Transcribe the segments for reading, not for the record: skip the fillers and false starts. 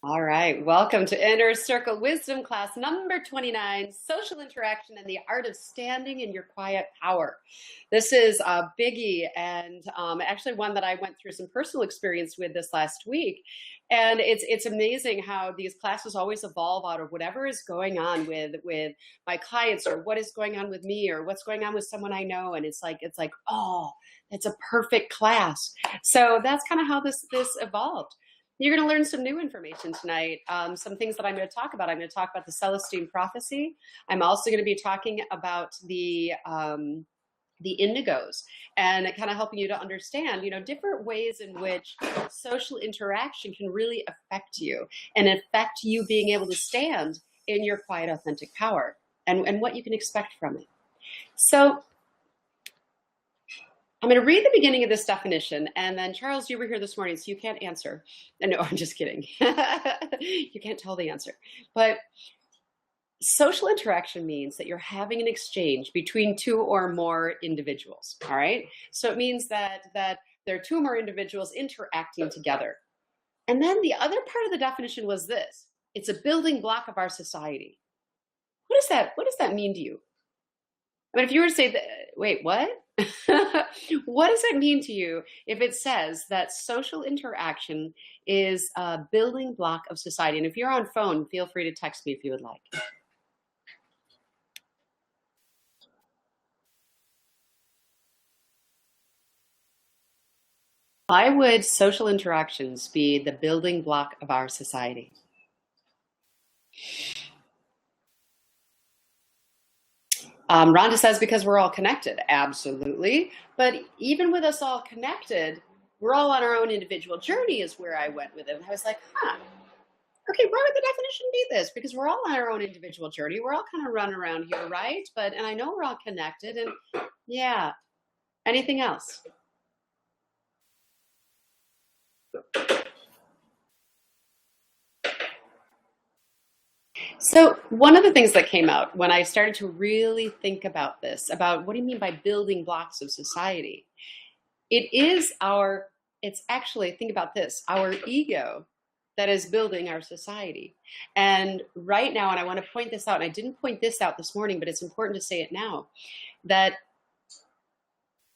All right, welcome to Inner Circle Wisdom class number 29, Social Interaction and the Art of Standing in Your Quiet Power. This is a biggie and actually one that I went through some personal experience with this last week. And it's amazing how these classes always evolve out of whatever is going on with my clients, or what is going on with me, or what's going on with someone I know. And it's like, oh, it's a perfect class. So that's kind of how this evolved. You're going to learn some new information tonight, some things that I'm going to talk about. I'm going to talk about the Celestine prophecy. I'm also going to be talking about the indigos, and kind of helping you to understand, different ways in which social interaction can really affect you and affect you being able to stand in your quiet, authentic power, and what you can expect from it. So I'm going to read the beginning of this definition, and then Charles, you were here this morning, so you can't answer. No, I'm just kidding. You can't tell the answer. But social interaction means that you're having an exchange between two or more individuals, all right? So it means that there are two or more individuals interacting together. And then the other part of the definition was this: it's a building block of our society. What does that mean to you? I mean, if you were to say, wait, what? What does it mean to you if it says that social interaction is a building block of society? And if you're on phone, feel free to text me if you would like. Why would social interactions be the building block of our society? Rhonda says because we're all connected. Absolutely. But even with us all connected, we're all on our own individual journey is where I went with it. And I was like, okay, why would the definition be this? Because we're all on our own individual journey. We're all kind of running around here, right? And I know we're all connected. And yeah, anything else? So one of the things that came out when I started to really think about this, about what do you mean by building blocks of society? It's actually, think about this, our ego that is building our society. And right now, and I want to point this out, and I didn't point this out this morning, but it's important to say it now, that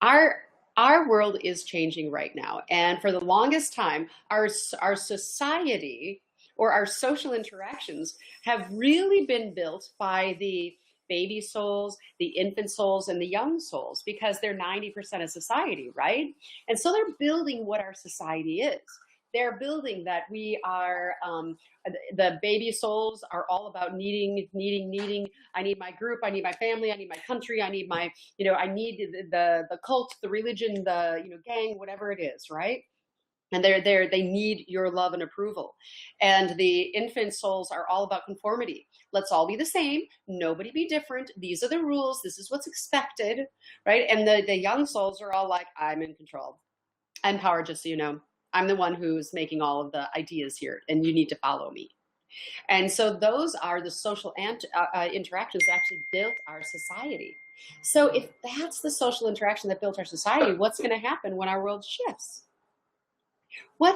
our world is changing right now. And for the longest time, our society, or our social interactions, have really been built by the baby souls, the infant souls, and the young souls, because they're 90% of society, right? And so they're building what our society is. They're building that we are, the baby souls are all about needing. I need my group, I need my family, I need my country, I need my, I need the cult, the religion, the, gang, whatever it is, right? And they need your love and approval. And the infant souls are all about conformity. Let's all be the same. Nobody be different. These are the rules. This is what's expected, right? And the young souls are all like, I'm in control. I'm power, just so you know. I'm the one who's making all of the ideas here, and you need to follow me. And so those are the social interactions that actually built our society. So if that's the social interaction that built our society, what's going to happen when our world shifts?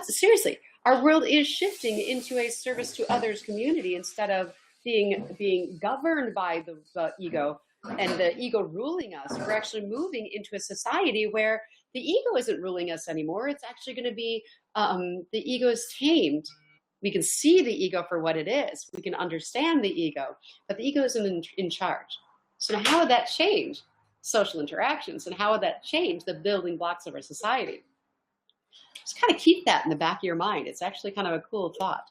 Seriously, our world is shifting into a service to others community instead of being governed by the ego and the ego ruling us. We're actually moving into a society where the ego isn't ruling us anymore. It's actually going to be the ego is tamed. We can see the ego for what it is. We can understand the ego, but the ego isn't in charge. So now how would that change social interactions, and how would that change the building blocks of our society? Just kind of keep that in the back of your mind. It's actually kind of a cool thought.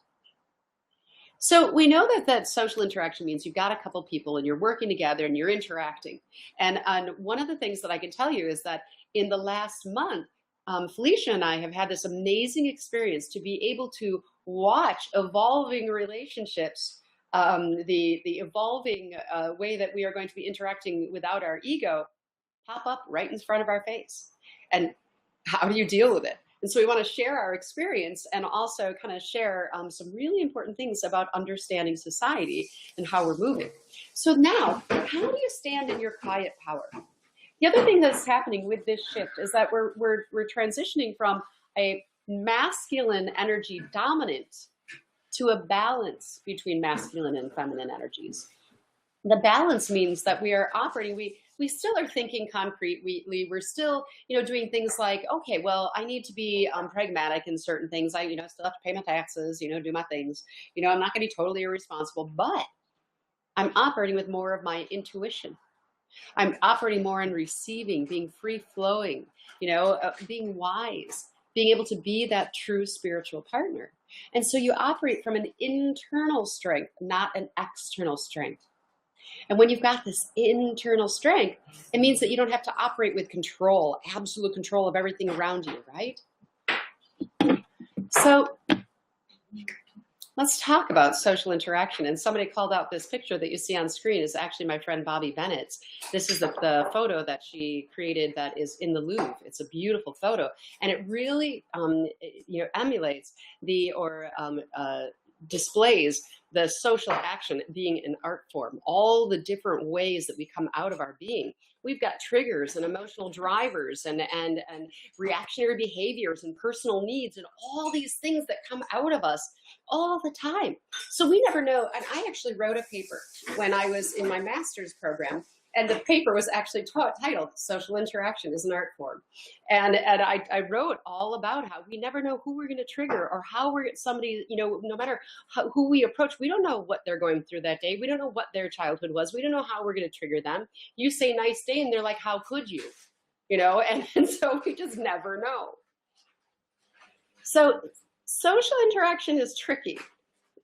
So we know that social interaction means you've got a couple people and you're working together and you're interacting. And one of the things that I can tell you is that in the last month, Felicia and I have had this amazing experience to be able to watch evolving relationships, the evolving way that we are going to be interacting without our ego pop up right in front of our face. And how do you deal with it? And so we want to share our experience and also kind of share some really important things about understanding society and how we're moving. So now, how do you stand in your quiet power? The other thing that's happening with this shift is that we're transitioning from a masculine energy dominant to a balance between masculine and feminine energies. The balance means that we are operating, we still are thinking concretely. We're still, doing things like, okay, well, I need to be pragmatic in certain things. I, still have to pay my taxes, do my things. I'm not going to be totally irresponsible, but I'm operating with more of my intuition. I'm operating more on receiving, being free flowing, being wise, being able to be that true spiritual partner. And so you operate from an internal strength, not an external strength. And when you've got this internal strength, it means that you don't have to operate with control, absolute control of everything around you, right? So let's talk about social interaction. And somebody called out this picture that you see on screen is actually my friend Bobby Bennett's. This is the photo that she created that is in the Louvre. It's a beautiful photo. And it really emulates displays the social action being an art form, all the different ways that we come out of our being. We've got triggers and emotional drivers and reactionary behaviors and personal needs and all these things that come out of us all the time. So we never know. And I actually wrote a paper when I was in my master's program, and the paper was actually titled Social Interaction is an Art Form. And I wrote all about how we never know who we're going to trigger or how somebody, no matter who we approach, we don't know what they're going through that day. We don't know what their childhood was. We don't know how we're going to trigger them. You say nice day and they're like, how could you? And so we just never know. So social interaction is tricky.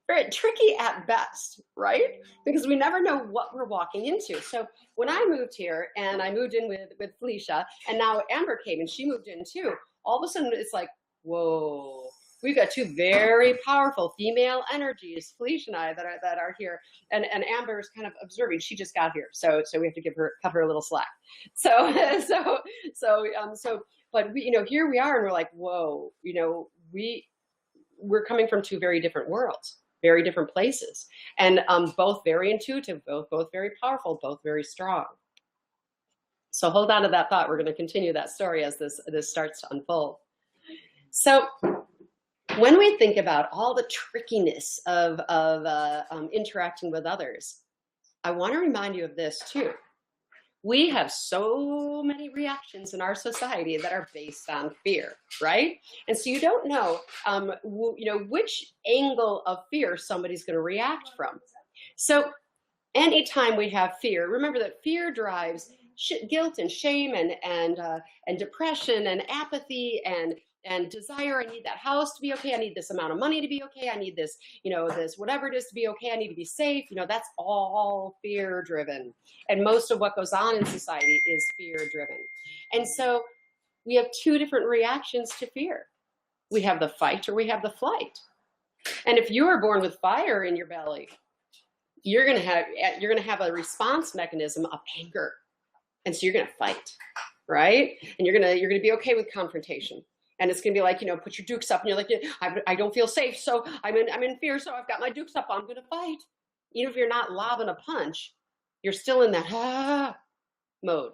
Very tricky at best, right? Because we never know what we're walking into. So when I moved here and I moved in with Felicia, and now Amber came and she moved in too, all of a sudden it's like, whoa, we've got two very powerful female energies, Felicia and I, that are here. And Amber is kind of observing. She just got here, so we have to cut her a little slack. But we, here we are, and we're like, whoa, we're coming from two very different worlds. Very different places, and both very intuitive, both very powerful, both very strong. So hold on to that thought. We're going to continue that story as this starts to unfold. So when we think about all the trickiness of interacting with others, I want to remind you of this too. We have so many reactions in our society that are based on fear, right? And so you don't know, which angle of fear somebody's going to react from. So anytime we have fear, remember that fear drives guilt and shame and depression and apathy and desire. I need that house to be okay. I need this amount of money to be okay. I need this, this whatever it is to be okay. I need to be safe. That's all fear driven. And most of what goes on in society is fear driven. And so we have two different reactions to fear. We have the fight or we have the flight. And if you are born with fire in your belly, you're going to have a response mechanism of anger. And so you're going to fight, right? And you're going to be okay with confrontation. And it's going to be like, put your dukes up. And you're like, I don't feel safe. So I'm in fear. So I've got my dukes up. I'm going to fight. Even if you're not lobbing a punch, you're still in that mode.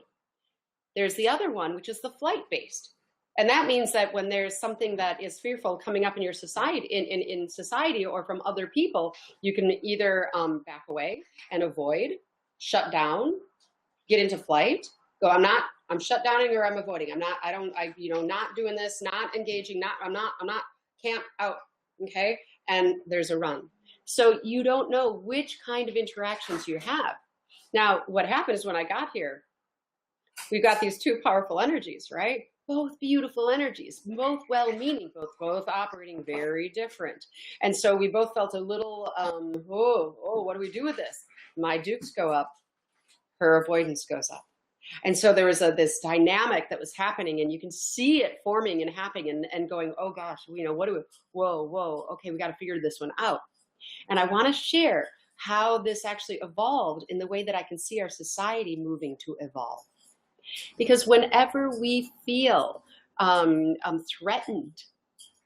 There's the other one, which is the flight based. And that means that when there's something that is fearful coming up in your society, in society or from other people, you can either back away and avoid, shut down, get into flight, go, I'm shut downing or I'm avoiding. Not doing this, not engaging, camp out, okay? And there's a run. So you don't know which kind of interactions you have. Now, what happens when I got here, we've got these two powerful energies, right? Both beautiful energies, both well-meaning, both operating very different. And so we both felt a little, what do we do with this? My dukes go up, her avoidance goes up. And so there was this dynamic that was happening, and you can see it forming and happening and going, oh gosh, okay, we got to figure this one out. And I want to share how this actually evolved in the way that I can see our society moving to evolve. Because whenever we feel threatened,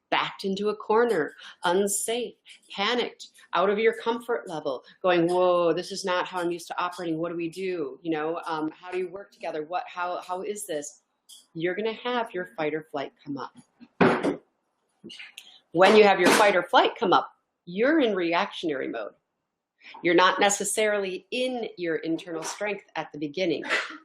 backed into a corner, unsafe, panicked, out of your comfort level, going, whoa, this is not how I'm used to operating. What do we do? How do you work together? How is this? You're going to have your fight or flight come up. When you have your fight or flight come up, you're in reactionary mode. You're not necessarily in your internal strength at the beginning.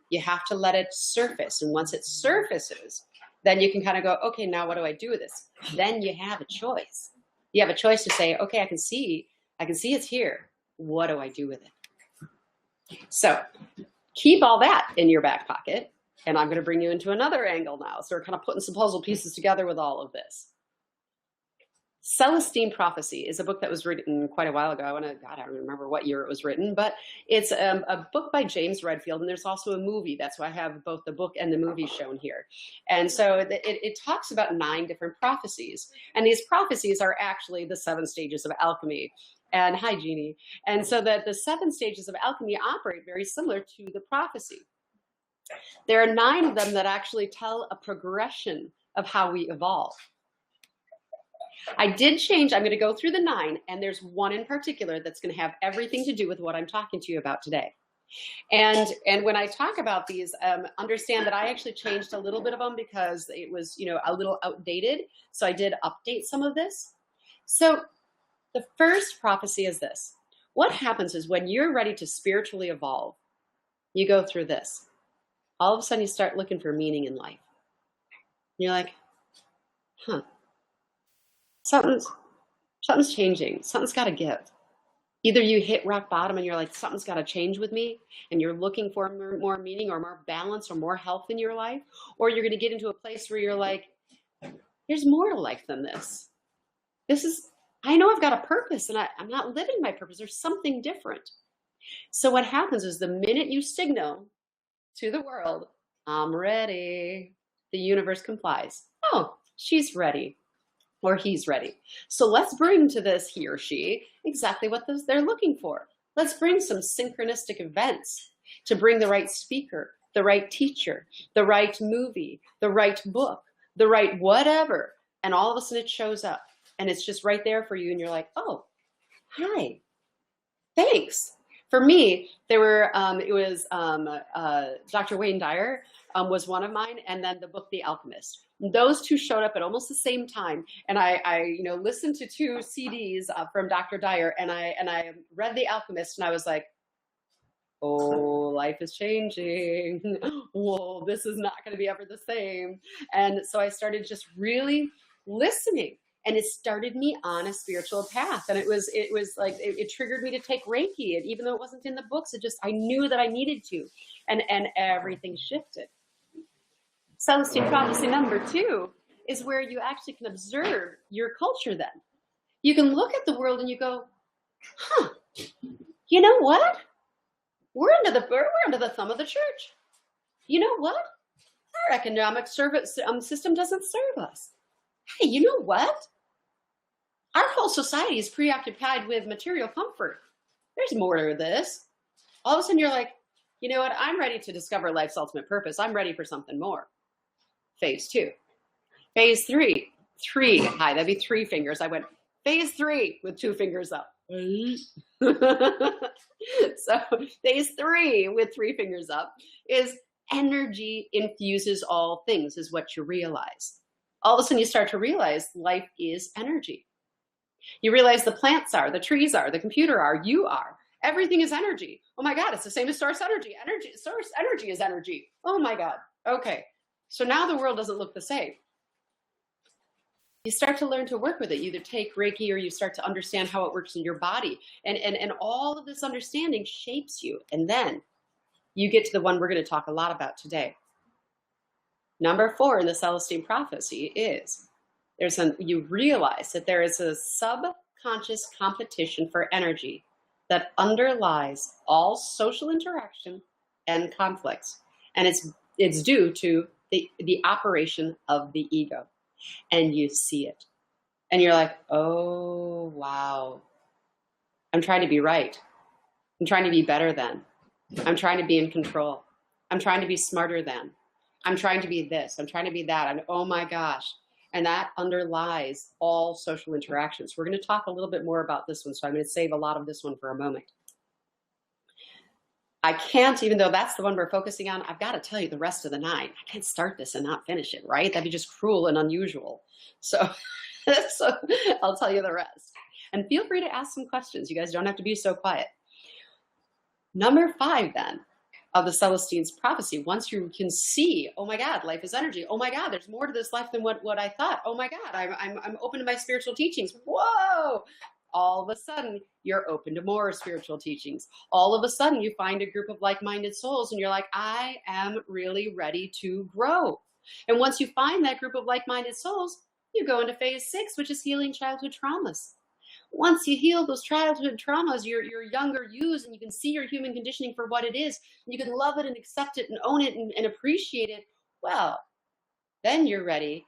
You have to let it surface. And once it surfaces, then you can kind of go, okay, now what do I do with this? Then you have a choice. You have a choice to say, okay, I can see it's here. What do I do with it? So keep all that in your back pocket. And I'm going to bring you into another angle now. So we're kind of putting some puzzle pieces together with all of this. Celestine Prophecy is a book that was written quite a while ago. I don't remember what year it was written, but it's a book by James Redfield, and there's also a movie. That's why I have both the book and the movie shown here. And so it talks about 9 different prophecies, and these prophecies are actually the 7 stages of alchemy. And hi, Jeannie. And so that the 7 stages of alchemy operate very similar to the prophecy. There are 9 of them that actually tell a progression of how we evolve. I did change, I'm going to go through the 9, and there's one in particular that's going to have everything to do with what I'm talking to you about today. And when I talk about these, understand that I actually changed a little bit of them because it was, a little outdated. So I did update some of this. So the first prophecy is this. What happens is when you're ready to spiritually evolve, you go through this. All of a sudden you start looking for meaning in life. You're like, something's changing. Something's got to give. Either you hit rock bottom and you're like, something's got to change with me, and you're looking for more meaning or more balance or more health in your life, or you're going to get into a place where you're like, there's more to life than this. I know I've got a purpose, and I'm not living my purpose. There's something different. So what happens is the minute you signal to the world, I'm ready, the universe complies. Oh, she's ready. Or he's ready. So let's bring to this, he or she, exactly what they're looking for. Let's bring some synchronistic events to bring the right speaker, the right teacher, the right movie, the right book, the right whatever. And all of a sudden it shows up and it's just right there for you. And you're like, oh, hi, thanks. For me, it was Dr. Wayne Dyer was one of mine, and then the book The Alchemist. Those 2 showed up at almost the same time, and I listened to 2 CDs from Dr. Dyer, and I read The Alchemist, and I was like, oh, life is changing. Whoa, this is not going to be ever the same. And so I started just really listening. And it started me on a spiritual path. And it was like, it triggered me to take Reiki. And even though it wasn't in the books, I knew that I needed to. And everything shifted. Celestine Prophecy number 2 is where you actually can observe your culture then. You can look at the world and you go, you know what? We're under the thumb of the church. You know what? Our economic service system doesn't serve us. Hey, you know what? Our whole society is preoccupied with material comfort. There's more to this. All of a sudden you're like, you know what? I'm ready to discover life's ultimate purpose. I'm ready for something more. Phase 2. Phase 3. 3. Hi, that'd be 3 fingers. I went phase 3 with 2 fingers up. So phase 3 with 3 fingers up is energy infuses all things, is what you realize. All of a sudden you start to realize life is energy. You realize the plants are, the trees are, the computer are, you are. Everything is energy. Oh my God, it's the same as source energy. Source energy is energy. Oh my God. Okay. So now the world doesn't look the same. You start to learn to work with it. You either take Reiki or you start to understand how it works in your body. And all of this understanding shapes you. And then you get to the one we're going to talk a lot about today. Number 4 in the Celestine Prophecy is you realize that there is a subconscious competition for energy that underlies all social interaction and conflicts. And it's due to the operation of the ego. And you see it. And you're like, oh, wow. I'm trying to be right. I'm trying to be better than. I'm trying to be in control. I'm trying to be smarter than. I'm trying to be this. I'm trying to be that. And oh my gosh. And that underlies all social interactions. We're going to talk a little bit more about this one. So I'm going to save a lot of this one for a moment. I can't, even though that's the one we're focusing on, I've got to tell you the rest of the 9. I can't start this and not finish it, right? That'd be just cruel and unusual. So I'll tell you the rest. And feel free to ask some questions. You guys don't have to be so quiet. Number 5, then, of the Celestine's prophecy, once you can see, oh my God, life is energy. Oh my God, there's more to this life than what I thought. Oh my God, I'm open to my spiritual teachings. Whoa! All of a sudden, you're open to more spiritual teachings. All of a sudden, you find a group of like-minded souls and you're like, I am really ready to grow. And once you find that group of like-minded souls, you go into phase 6, which is healing childhood traumas. Once you heal those childhood traumas, your younger yous, and you can see your human conditioning for what it is, and you can love it and accept it and own it and appreciate it, well, then you're ready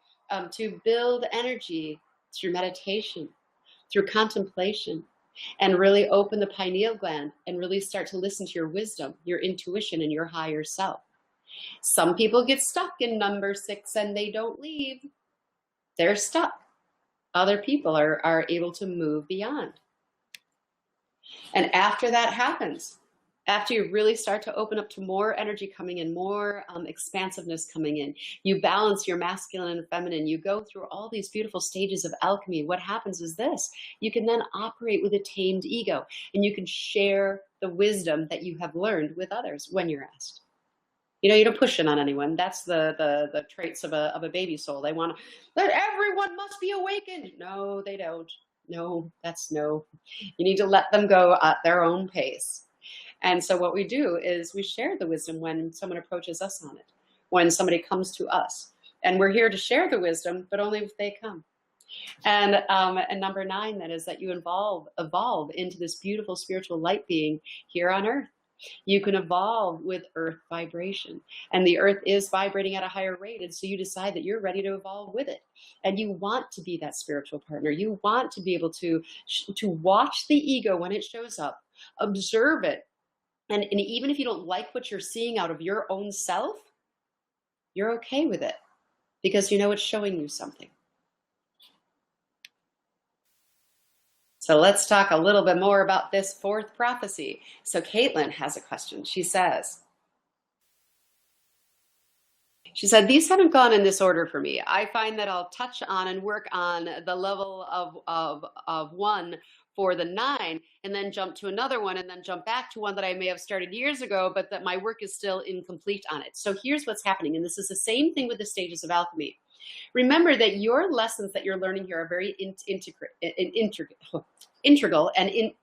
to build energy through meditation, through contemplation, and really open the pineal gland and really start to listen to your wisdom, your intuition, and your higher self. Some people get stuck in number 6 and they don't leave. They're stuck. Other people are able to move beyond. And after that happens, after you really start to open up to more energy coming in, more expansiveness coming in, you balance your masculine and feminine, you go through all these beautiful stages of alchemy. What happens is this: you can then operate with a tamed ego, and you can share the wisdom that you have learned with others when you're asked. You don't push it on anyone. That's the traits of a baby soul. They want to, that everyone must be awakened. No, they don't. No, that's no. You need to let them go at their own pace. And so what we do is we share the wisdom when someone approaches us on it, when somebody comes to us. And we're here to share the wisdom, but only if they come. And number 9, that is that you evolve into this beautiful spiritual light being here on earth. You can evolve with earth vibration, and the earth is vibrating at a higher rate. And so you decide that you're ready to evolve with it. And you want to be that spiritual partner. You want to be able to watch the ego when it shows up, observe it. And even if you don't like what you're seeing out of your own self, you're okay with it because you know it's showing you something. So let's talk a little bit more about this 4th prophecy. So Caitlin has a question. She said, these haven't gone in this order for me. I find that I'll touch on and work on the level of 1 for the 9, and then jump to another one, and then jump back to one that I may have started years ago, but that my work is still incomplete on it. So here's what's happening. And this is the same thing with the stages of alchemy. Remember that your lessons that you're learning here are very integral and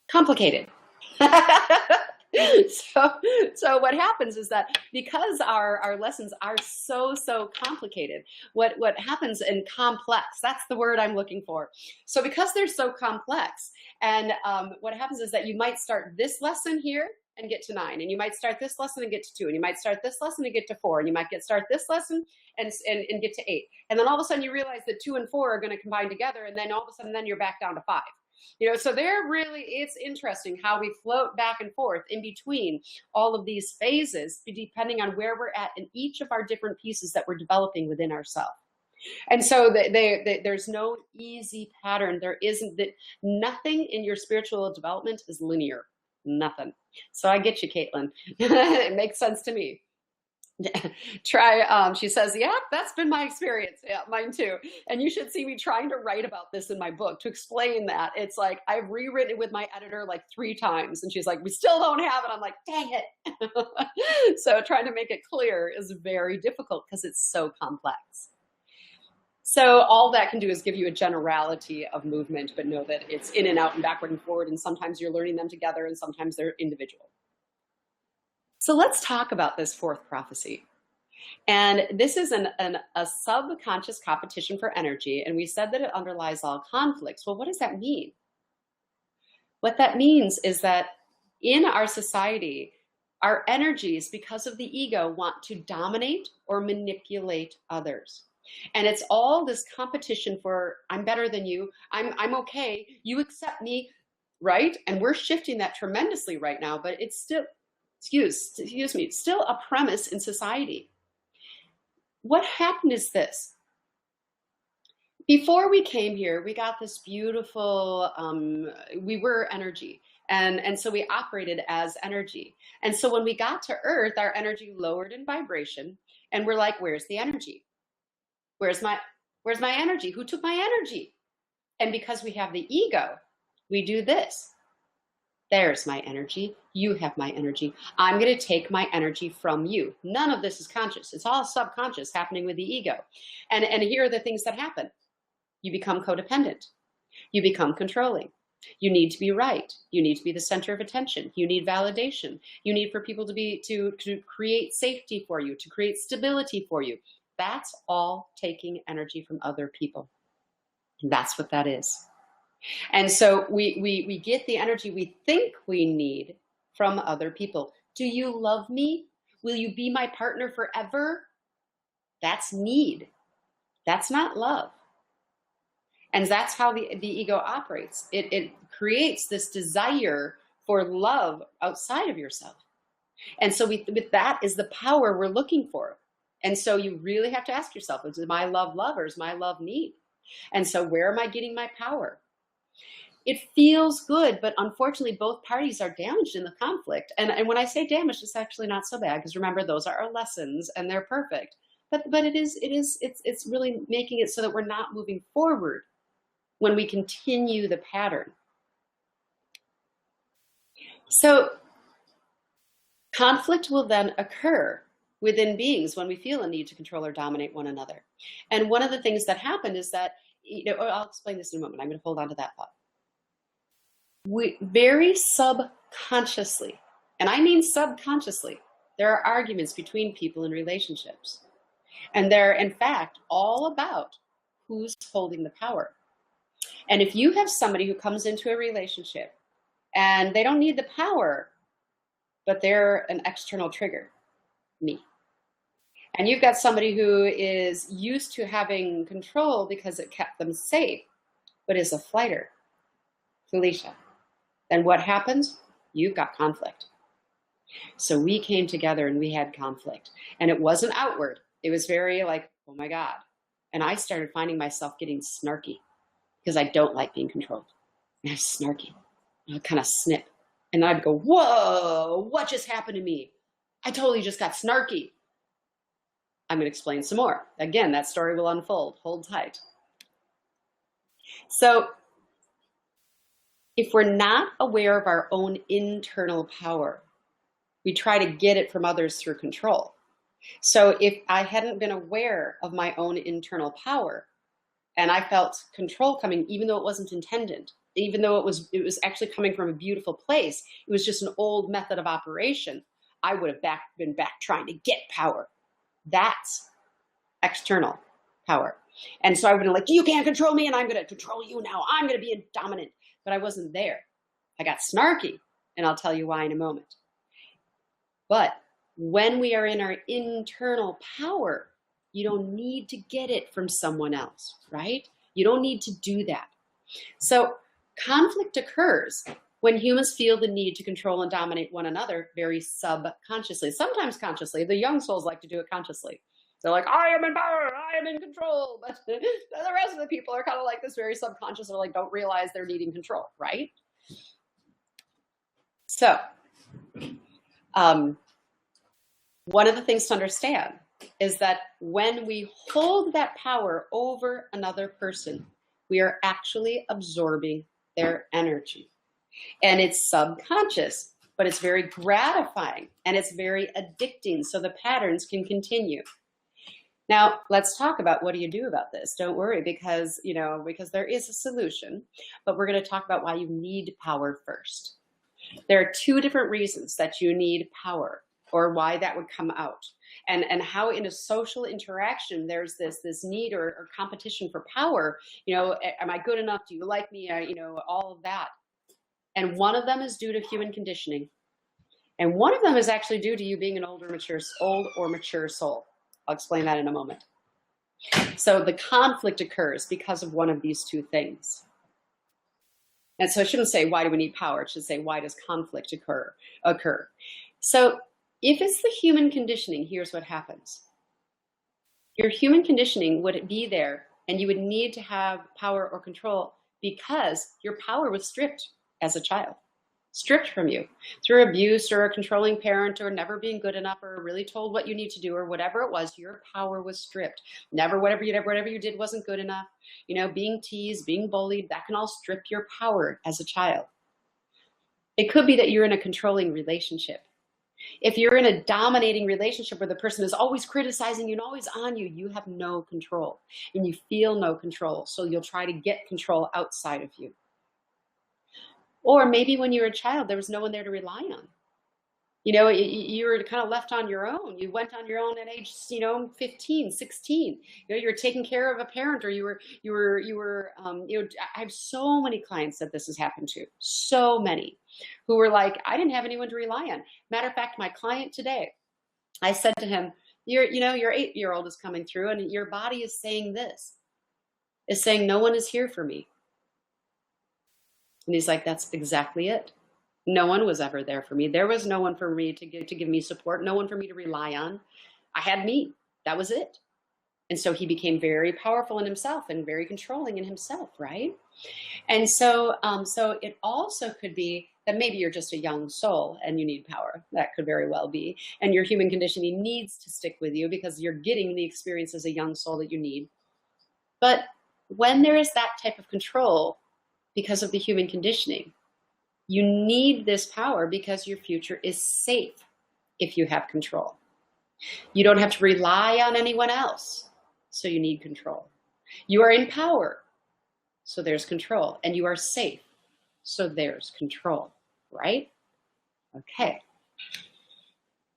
complicated. So what happens is that because our lessons are so complicated, what happens in complex, that's the word I'm looking for. So because they're so complex, and what happens is that you might start this lesson here and get to 9, and you might start this lesson and get to 2, and you might start this lesson and get to 4, and you might start this lesson and get to 8, and then all of a sudden you realize that 2 and 4 are going to combine together, and then all of a sudden then you're back down to 5. So it's interesting how we float back and forth in between all of these phases, depending on where we're at in each of our different pieces that we're developing within ourselves. And so there's no easy pattern. There isn't that. Nothing in your spiritual development is linear. Nothing. So I get you, Caitlin. It makes sense to me. She says, yeah, that's been my experience. Yeah, mine too. And you should see me trying to write about this in my book to explain that. It's like I've rewritten it with my editor like 3 times, and she's like, we still don't have it. I'm like, dang it. So trying to make it clear is very difficult because it's so complex. So all that can do is give you a generality of movement, but know that it's in and out and backward and forward, and sometimes you're learning them together and sometimes they're individual. So let's talk about this 4th prophecy. And this is a subconscious competition for energy, and we said that it underlies all conflicts. Well, what does that mean? What that means is that in our society, our energies, because of the ego, want to dominate or manipulate others. And it's all this competition for, I'm better than you, I'm okay, you accept me, right? And we're shifting that tremendously right now, but it's still, excuse me, still a premise in society. What happened is this. Before we came here, we got this beautiful, we were energy. And so we operated as energy. And so when we got to Earth, our energy lowered in vibration. And we're like, where's the energy? Where's my, Where's my energy? Who took my energy? And because we have the ego, we do this. There's my energy. You have my energy. I'm going to take my energy from you. None of this is conscious. It's all subconscious happening with the ego. And here are the things that happen. You become codependent. You become controlling. You need to be right. You need to be the center of attention. You need validation. You need for people to create safety for you, to create stability for you. That's all taking energy from other people. And that's what that is. And so we get the energy we think we need from other people. Do you love me? Will you be my partner forever? That's need. That's not love. And that's how the ego operates. It creates this desire for love outside of yourself. And so with that is the power we're looking for. And so you really have to ask yourself, is my love love or is my love need? And so where am I getting my power? It feels good, but unfortunately both parties are damaged in the conflict. And when I say damaged, it's actually not so bad, because remember, those are our lessons and they're perfect. But it's really making it so that we're not moving forward when we continue the pattern. So conflict will then occur within beings when we feel a need to control or dominate one another. And one of the things that happened is that, I'll explain this in a moment. I'm going to hold on to that thought. We very subconsciously, and I mean subconsciously, there are arguments between people in relationships. And they're, in fact, all about who's holding the power. And if you have somebody who comes into a relationship and they don't need the power, but they're an external trigger, me. And you've got somebody who is used to having control because it kept them safe, but is a flighter, Felicia. Then what happens? You've got conflict. So we came together and we had conflict. And it wasn't outward. It was very like, oh my God. And I started finding myself getting snarky because I don't like being controlled. And I was snarky. And I'd kind of snip. And I'd go, whoa, what just happened to me? I totally just got snarky. I'm going to explain some more. Again, that story will unfold. Hold tight. So if we're not aware of our own internal power, we try to get it from others through control. So if I hadn't been aware of my own internal power and I felt control coming, even though it wasn't intended, even though it was actually coming from a beautiful place, it was just an old method of operation, I would have been back trying to get power. That's external power. And so I would have been like, you can't control me and I'm going to control you now. I'm going to be dominant. But I wasn't there. I got snarky, and I'll tell you why in a moment. But when we are in our internal power, you don't need to get it from someone else, right? You don't need to do that. So conflict occurs when humans feel the need to control and dominate one another very subconsciously. Sometimes consciously. The young souls like to do it consciously. They're like, I am in power, I am in control. But the rest of the people are kind of like this very subconscious, or like don't realize they're needing control, right? So one of the things to understand is that when we hold that power over another person, we are actually absorbing their energy. And it's subconscious, but it's very gratifying and it's very addicting, so the patterns can continue. Now, let's talk about what do you do about this? Don't worry, because there is a solution, but we're going to talk about why you need power first. There are two different reasons that you need power, or why that would come out, and how in a social interaction there's this need or competition for power. Am I good enough? Do you like me? All of that. And one of them is due to human conditioning, and one of them is actually due to you being an old or mature soul. I'll explain that in a moment. So the conflict occurs because of one of these two things. And so it shouldn't say, why do we need power? It should say, why does conflict occur? So if it's the human conditioning, here's what happens. Your human conditioning would be there, and you would need to have power or control because your power was stripped as a child. stripped from you through abuse or a controlling parent or never being good enough or really told what you need to do or whatever it was. Your power was stripped. Never whatever you did wasn't good enough. You know, being teased, being bullied, that can all strip your power as a child. It could be that you're in a controlling relationship. If you're in a dominating relationship where the person is always criticizing you and always on you, you have no control and you feel no control. So you'll try to get control outside of you. Or maybe when you were a child, there was no one there to rely on. You know, you were kind of left on your own. You went on your own at age, 15, 16. You know, you were taking care of a parent, or I have so many clients that this has happened to, so many, who were like, I didn't have anyone to rely on. Matter of fact, my client today, I said to him, your 8-year-old is coming through and your body is saying this, is saying, no one is here for me. And he's like, that's exactly it. No one was ever there for me. There was no one for me to give me support, no one for me to rely on. I had me. That was it. And so he became very powerful in himself and very controlling in himself, right? And so it also could be that maybe you're just a young soul and you need power. That could very well be. And your human conditioning needs to stick with you because you're getting the experience as a young soul that you need. But when there is that type of control because of the human conditioning, you need this power because your future is safe if you have control. You don't have to rely on anyone else, so you need control. You are in power, so there's control. And you are safe, so there's control, right? Okay.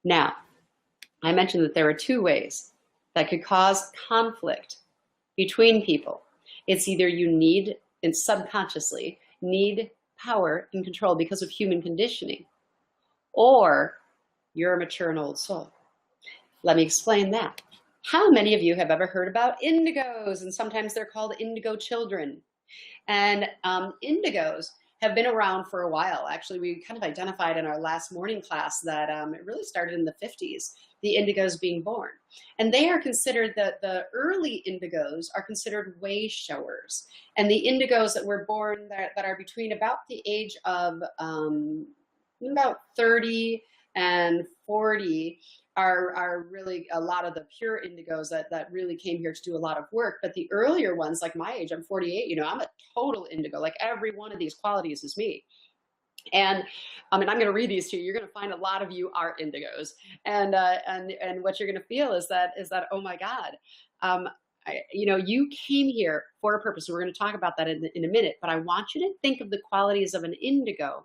Now, I mentioned that there are 2 ways that could cause conflict between people. It's either you need, and subconsciously, need power and control because of human conditioning, or you're a mature and old soul. Let me explain that. How many of you have ever heard about indigos? And sometimes they're called indigo children. And indigos have been around for a while. Actually, we kind of identified in our last morning class that it really started in the 50s, the indigos being born. And they are considered, the early indigos are considered way showers. And the indigos that were born that are between about the age of about 30 and 40 are really a lot of the pure indigos that really came here to do a lot of work. But the earlier ones, like my age, I'm 48, I'm a total indigo. Like every one of these qualities is me. And I'm going to read these to you. You're going to find a lot of you are indigos. And what you're going to feel is that, oh my God, you came here for a purpose. We're going to talk about that in a minute, but I want you to think of the qualities of an indigo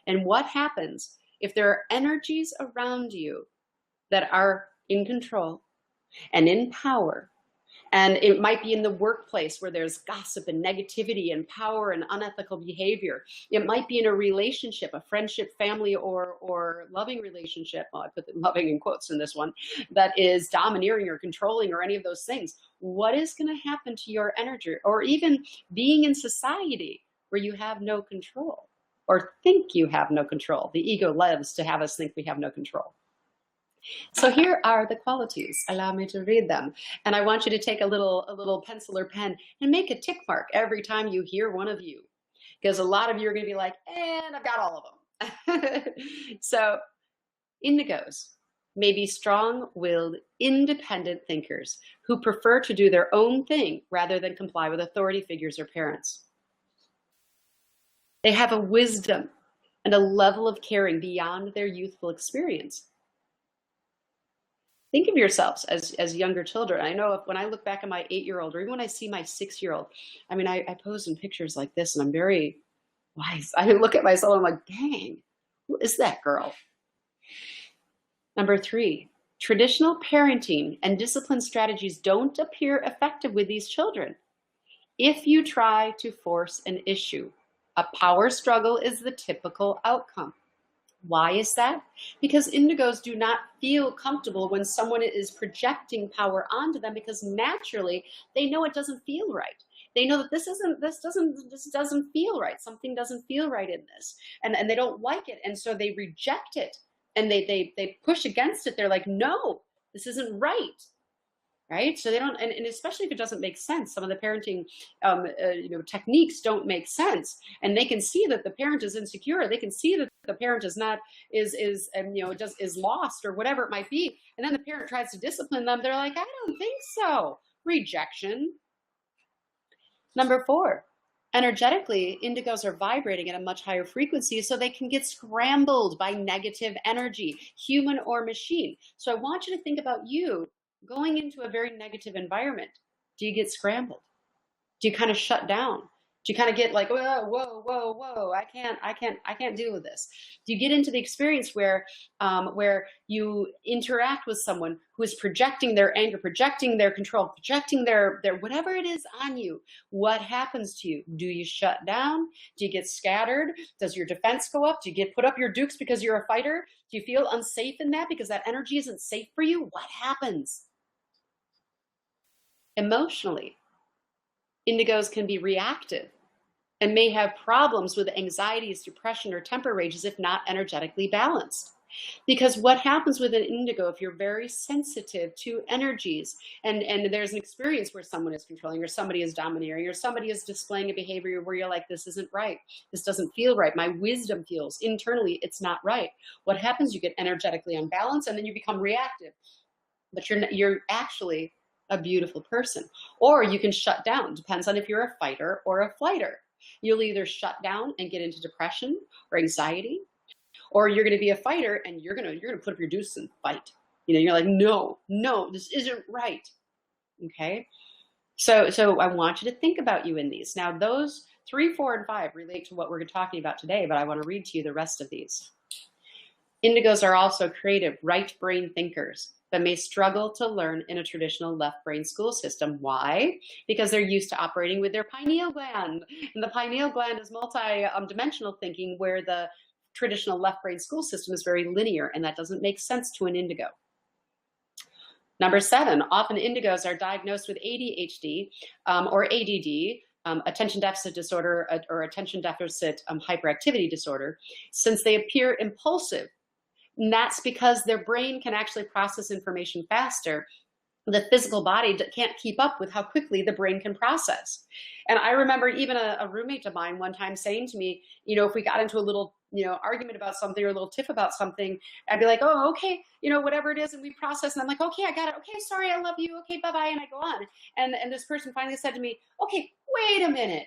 and what happens if there are energies around you that are in control and in power. And it might be in the workplace where there's gossip and negativity and power and unethical behavior. It might be in a relationship, a friendship, family, or loving relationship. Well, I put the loving in quotes in this one, that is domineering or controlling or any of those things. What is going to happen to your energy? Or even being in society where you have no control or think you have no control. The ego loves to have us think we have no control. So here are the qualities. Allow me to read them. And I want you to take a little pencil or pen and make a tick mark every time you hear one of you. Because a lot of you are going to be like, and I've got all of them. So indigos may be strong-willed, independent thinkers who prefer to do their own thing rather than comply with authority figures or parents. They have a wisdom and a level of caring beyond their youthful experience. Think of yourselves as younger children. I know when I look back at my 8-year-old, or even when I see my 6-year-old, I pose in pictures like this and I'm very wise. I look at myself and I'm like, dang, who is that girl? Number 3, traditional parenting and discipline strategies don't appear effective with these children. If you try to force an issue, a power struggle is the typical outcome. Why is that? Because indigos do not feel comfortable when someone is projecting power onto them, because naturally they know it doesn't feel right. They know that this doesn't feel right. Something doesn't feel right in this, and they don't like it, and so they reject it and they push against it. They're like, no, this isn't right. right? So they don't, and especially if it doesn't make sense, some of the parenting, techniques don't make sense, and they can see that the parent is insecure. They can see that the parent is not just is lost or whatever it might be, and then the parent tries to discipline them. They're like, I don't think so. Rejection. Number 4. Energetically, indigos are vibrating at a much higher frequency, so they can get scrambled by negative energy, human or machine. So I want you to think about you going into a very negative environment. Do you get scrambled? Do you kind of shut down? Do you kind of get like, whoa, I can't deal with this? Do you get into the experience where you interact with someone who is projecting their anger, projecting their control, projecting their whatever it is on you? What happens to you? Do you shut down? Do you get scattered? Does your defense go up? Do you get put up your dukes because you're a fighter? Do you feel unsafe in that because that energy isn't safe for you? What happens? Emotionally, indigos can be reactive and may have problems with anxieties, depression, or temper rages if not energetically balanced. Because what happens with an indigo, if you're very sensitive to energies, and there's an experience where someone is controlling, or somebody is domineering, or somebody is displaying a behavior where you're like, this isn't right, this doesn't feel right, my wisdom feels internally it's not right. What happens? You get energetically unbalanced, and then you become reactive. But you're actually a beautiful person. Or you can shut down. Depends on if you're a fighter or a flighter. You'll either shut down and get into depression or anxiety, or you're going to be a fighter and you're going to put up your deuce and fight. You're like, no, this isn't right. Okay. So I want you to think about you in these. Now, those 3, 4, and 5 relate to what we're talking about today, but I want to read to you the rest of these. Indigos are also creative, right brain thinkers, but may struggle to learn in a traditional left brain school system. Why? Because they're used to operating with their pineal gland. And the pineal gland is multi-dimensional thinking, where the traditional left brain school system is very linear, and that doesn't make sense to an indigo. Number 7, often indigos are diagnosed with ADHD or ADD, attention deficit disorder, or attention deficit hyperactivity disorder, since they appear impulsive. And that's because their brain can actually process information faster. The physical body can't keep up with how quickly the brain can process. And I remember even a roommate of mine one time saying to me, if we got into a little, argument about something or a little tiff about something, I'd be like, oh, okay, whatever it is, and we process. And I'm like, okay, I got it. Okay, sorry, I love you. Okay, bye-bye. And I go on. And this person finally said to me, okay, wait a minute.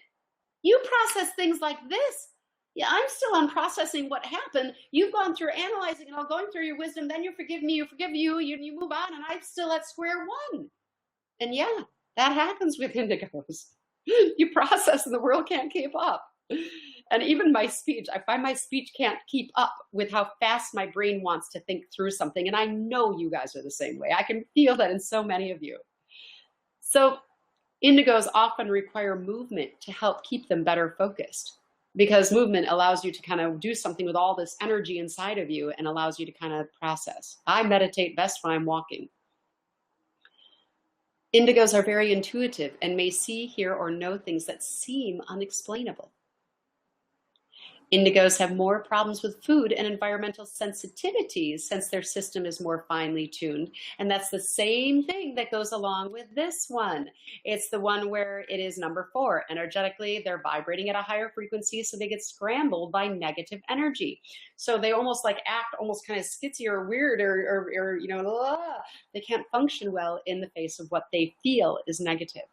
You process things like this. Yeah, I'm still on processing what happened. You've gone through analyzing and all, going through your wisdom. Then you forgive me, you forgive you, you move on, and I'm still at square one. And yeah, that happens with indigos. You process and the world can't keep up. And even my speech, I find my speech can't keep up with how fast my brain wants to think through something. And I know you guys are the same way. I can feel that in so many of you. So indigos often require movement to help keep them better focused, because movement allows you to kind of do something with all this energy inside of you and allows you to kind of process. I meditate best when I'm walking. Indigos are very intuitive and may see, hear, or know things that seem unexplainable. Indigos have more problems with food and environmental sensitivities since their system is more finely tuned. And that's the same thing that goes along with this one. It's the one where it is number 4. Energetically, they're vibrating at a higher frequency, so they get scrambled by negative energy. So they almost act almost kind of skitsy or weird or they can't function well in the face of what they feel is negative.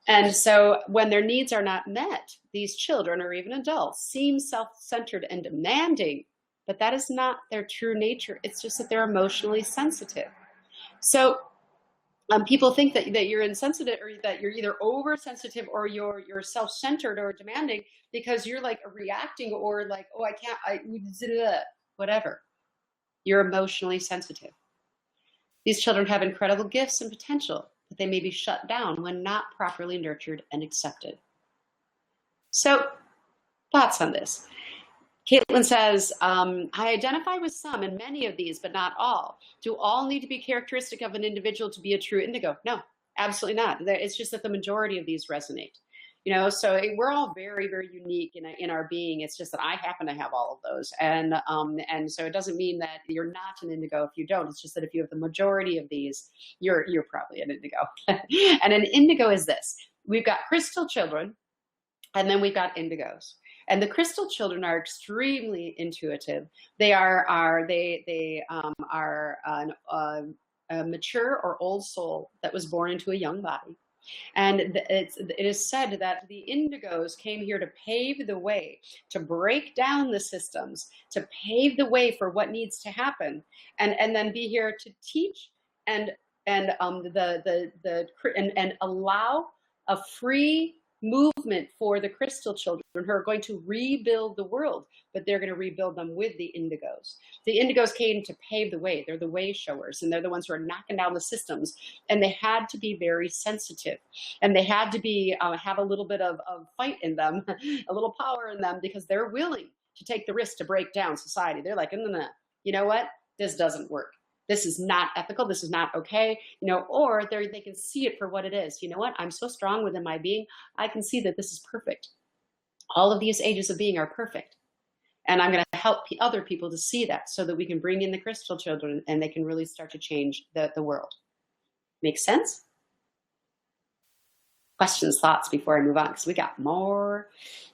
And so when their needs are not met, these children or even adults seem self-centered and demanding, but that is not their true nature. It's just that they're emotionally sensitive. So people think that you're insensitive, or that you're either oversensitive or you're self-centered or demanding because you're reacting or oh, whatever. You're emotionally sensitive. These children have incredible gifts and potential, but they may be shut down when not properly nurtured and accepted. So, thoughts on this? Caitlin says, I identify with some and many of these, but not all. Do all need to be characteristic of an individual to be a true indigo? No, absolutely not. It's just that the majority of these resonate. So we're all very, very unique in our being. It's just that I happen to have all of those. And so it doesn't mean that you're not an indigo if you don't. It's just that if you have the majority of these, you're probably an indigo. And an indigo is this. We've got crystal children, and then we've got indigos. And the crystal children are extremely intuitive. They are a mature or old soul that was born into a young body. And it is said that the indigos came here to pave the way, to break down the systems, to pave the way for what needs to happen, and then be here to teach and allow a free movement for the crystal children who are going to rebuild the world, but they're going to rebuild them with the indigos. The indigos came to pave the way. They're the way showers, and they're the ones who are knocking down the systems. And they had to be very sensitive, and they had to be have a little bit of fight in them, a little power in them, because they're willing to take the risk to break down society. They're like, no, you know what? This doesn't work. This is not ethical. This is not okay, or they can see it for what it is. You know what? I'm so strong within my being. I can see that this is perfect. All of these ages of being are perfect. And I'm going to help other people to see that so that we can bring in the crystal children and they can really start to change the world. Make sense? Questions, thoughts before I move on, because we got more.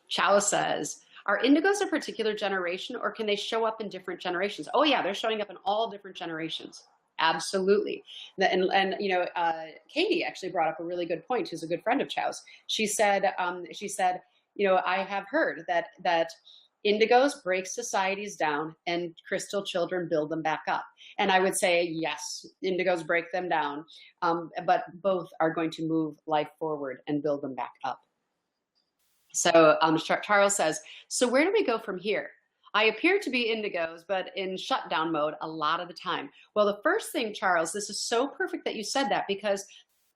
Chao says, are indigos a particular generation, or can they show up in different generations? Oh yeah, they're showing up in all different generations. Absolutely. And Katie actually brought up a really good point. Who's a good friend of Chow's. She said, I have heard that indigos break societies down and crystal children build them back up. And I would say, yes, indigos break them down, but both are going to move life forward and build them back up. So Charles says, so where do we go from here? I appear to be indigos, but in shutdown mode a lot of the time. Well, the first thing, Charles, this is so perfect that you said that, because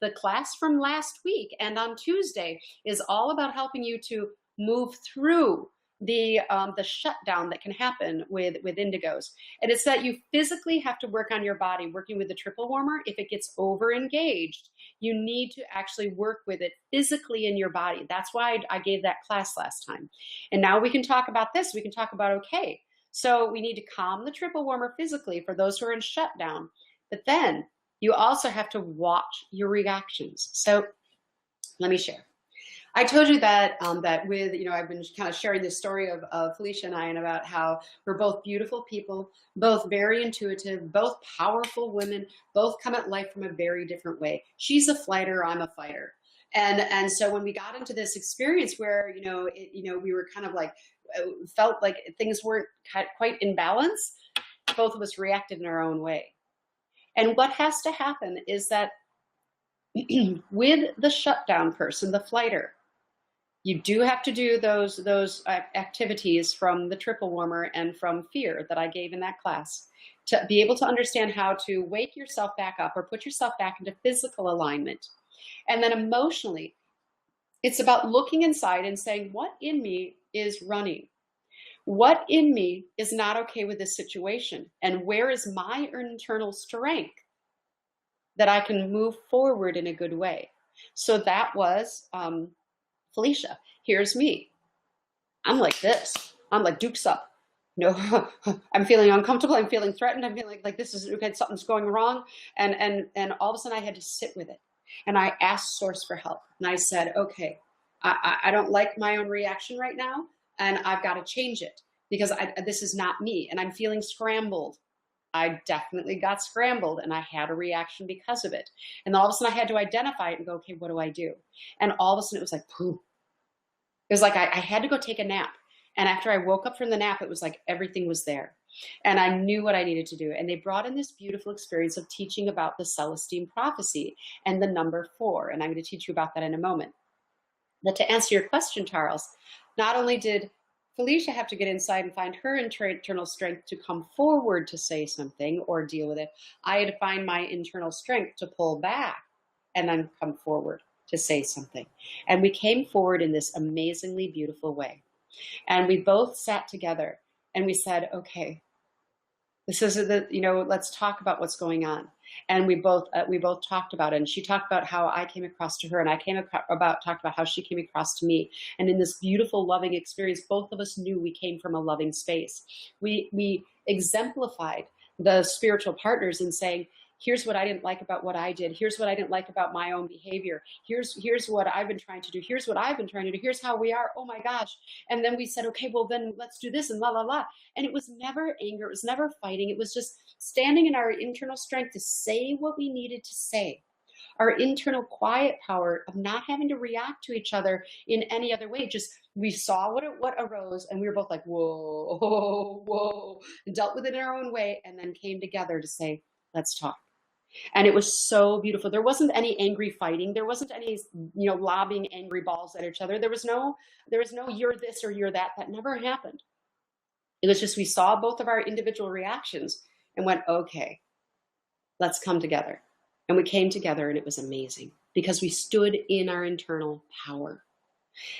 the class from last week and on Tuesday is all about helping you to move through the shutdown that can happen with indigos. And it's that you physically have to work on your body, working with the triple warmer. If it gets over engaged, you need to actually work with it physically in your body. That's why I gave that class last time. And now we can talk about this. We can talk about, okay, so we need to calm the triple warmer physically for those who are in shutdown. But then you also have to watch your reactions. So let me share. I told you that with, I've been kind of sharing this story of Felicia and I, and about how we're both beautiful people, both very intuitive, both powerful women, both come at life from a very different way. She's a flighter, I'm a fighter. And so when we got into this experience where, we were kind of like, felt like things weren't quite in balance, both of us reacted in our own way. And what has to happen is that with the shutdown person, the flighter, you do have to do those activities from the triple warmer and from fear that I gave in that class to be able to understand how to wake yourself back up or put yourself back into physical alignment. And then emotionally, it's about looking inside and saying, what in me is running? What in me is not okay with this situation? And where is my internal strength that I can move forward in a good way? So that was Felicia. Here's me. I'm like this. I'm like dukes up. I'm feeling uncomfortable. I'm feeling threatened. I'm feeling like this is okay. Something's going wrong. And all of a sudden I had to sit with it. And I asked Source for help. And I said, okay, I don't like my own reaction right now. And I've got to change it because this is not me. And I'm feeling scrambled. I definitely got scrambled and I had a reaction because of it. And then all of a sudden I had to identify it and go, okay, what do I do? And all of a sudden it was like, poof. It was like I had to go take a nap. And after I woke up from the nap, it was like everything was there. And I knew what I needed to do. And they brought in this beautiful experience of teaching about the Celestine prophecy and the number 4. And I'm going to teach you about that in a moment. But to answer your question, Charles, not only did Felicia have to get inside and find her internal strength to come forward to say something or deal with it, I had to find my internal strength to pull back and then come forward to say something. And we came forward in this amazingly beautiful way. And we both sat together and we said, okay, this is let's talk about what's going on. And we both talked about it. And she talked about how I came across to her, and I talked about how she came across to me. And in this beautiful, loving experience, both of us knew we came from a loving space. We exemplified the spiritual partners in saying, here's what I didn't like about what I did. Here's what I didn't like about my own behavior. Here's what I've been trying to do. Here's what I've been trying to do. Here's how we are. Oh my gosh. And then we said, okay, well then let's do this and la la la. And it was never anger. It was never fighting. It was just standing in our internal strength to say what we needed to say. Our internal quiet power of not having to react to each other in any other way. Just we saw what arose, and we were both like, whoa, whoa, whoa, and dealt with it in our own way, and then came together to say, let's talk. And it was so beautiful. There wasn't any angry fighting. There wasn't any, lobbing angry balls at each other. There was no you're this or you're that. That never happened. It was just we saw both of our individual reactions and went, okay, let's come together. And we came together, and it was amazing because we stood in our internal power.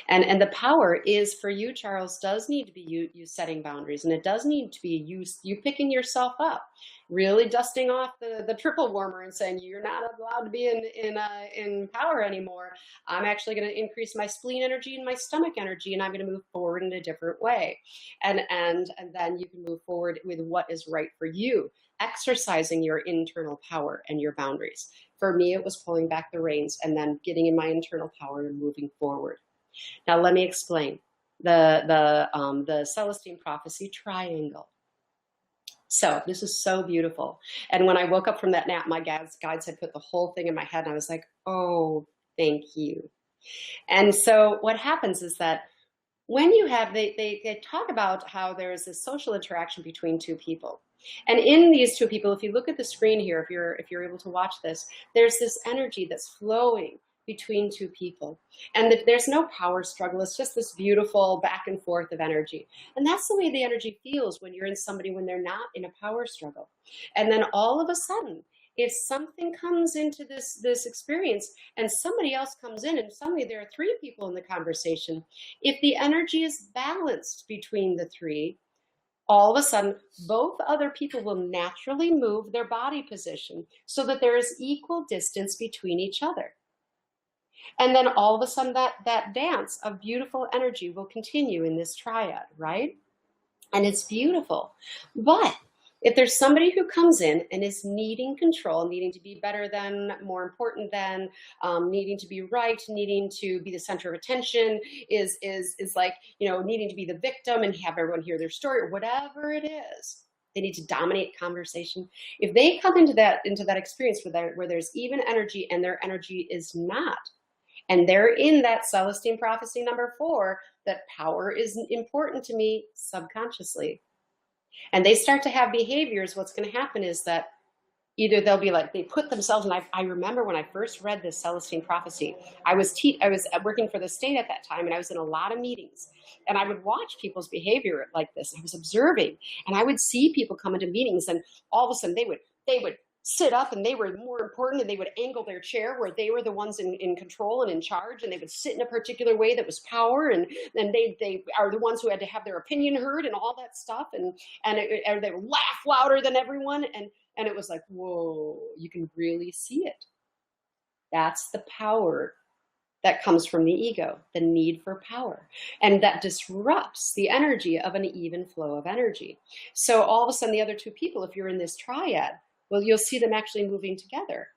And the power is for you, Charles, does need to be you setting boundaries, and it does need to be you picking yourself up, really dusting off the triple warmer and saying you're not allowed to be in power anymore. I'm actually going to increase my spleen energy and my stomach energy, and I'm going to move forward in a different way, and then you can move forward with what is right for you, exercising your internal power and your boundaries. For me, it was pulling back the reins and then getting in my internal power and moving forward. Now, let me explain the Celestine prophecy triangle. So this is so beautiful. And when I woke up from that nap, my guides had put the whole thing in my head, and I was like, oh, thank you. And so what happens is that when you have, they talk about how there is this social interaction between two people. And in these two people, if you look at the screen here, if you're able to watch this, there's this energy that's flowing between two people. And there's no power struggle. It's just this beautiful back and forth of energy. And that's the way the energy feels when you're in somebody when they're not in a power struggle. And then all of a sudden, if something comes into this experience and somebody else comes in and suddenly there are three people in the conversation, if the energy is balanced between the three, all of a sudden, both other people will naturally move their body position so that there is equal distance between each other. And then all of a sudden that dance of beautiful energy will continue in this triad, right? And it's beautiful. But if there's somebody who comes in and is needing control, needing to be better than, more important than, needing to be right, needing to be the center of attention, is like, needing to be the victim and have everyone hear their story or whatever it is, they need to dominate conversation. If they come into that experience where there's even energy and their energy is not, and they're in that Celestine prophecy number 4, that power is important to me subconsciously, and they start to have behaviors, what's going to happen is that either they'll be like, they put themselves, and I remember when I first read this Celestine prophecy, I was working for the state at that time, and I was in a lot of meetings, and I would watch people's behavior like this. I was observing, and I would see people come into meetings, and all of a sudden they would sit up, and they were more important, and they would angle their chair where they were the ones in control and in charge, and they would sit in a particular way that was power, and then they are the ones who had to have their opinion heard and all that stuff, and they would laugh louder than everyone, and it was like, whoa, you can really see it. That's the power that comes from the ego, the need for power. And that disrupts the energy of an even flow of energy. So all of a sudden, the other two people, if you're in this triad, well, you'll see them actually moving together.